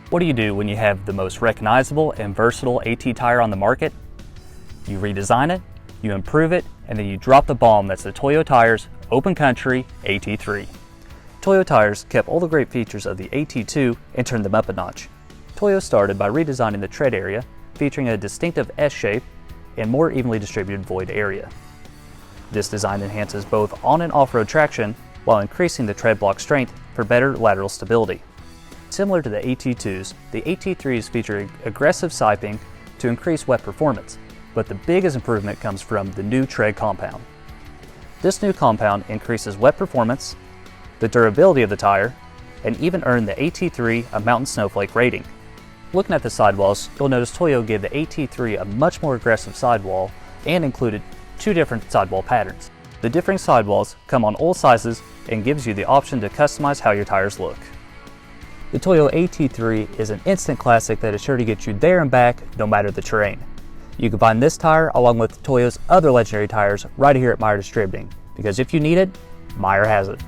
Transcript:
What do you do when you have the most recognizable and versatile AT tire on the market? You redesign it, you improve it, and then you drop the bomb that's the Toyo Tires Open Country AT3. Toyo Tires kept all the great features of the AT2 and turned them up a notch. Toyo started by redesigning the tread area, featuring a distinctive S shape and more evenly distributed void area. This design enhances both on and off-road traction while increasing the tread block strength for better lateral stability. Similar to the AT2s, the AT3s feature aggressive siping to increase wet performance, but the biggest improvement comes from the new tread compound. This new compound increases wet performance, the durability of the tire, and even earned the AT3 a mountain snowflake rating. Looking at the sidewalls, you'll notice Toyo gave the AT3 a much more aggressive sidewall and included two different sidewall patterns. The differing sidewalls come on all sizes and gives you the option to customize how your tires look. The Toyo AT3 is an instant classic that is sure to get you there and back no matter the terrain. You can find this tire along with Toyo's other legendary tires right here at Meyer Distributing, because if you need it, Meyer has it.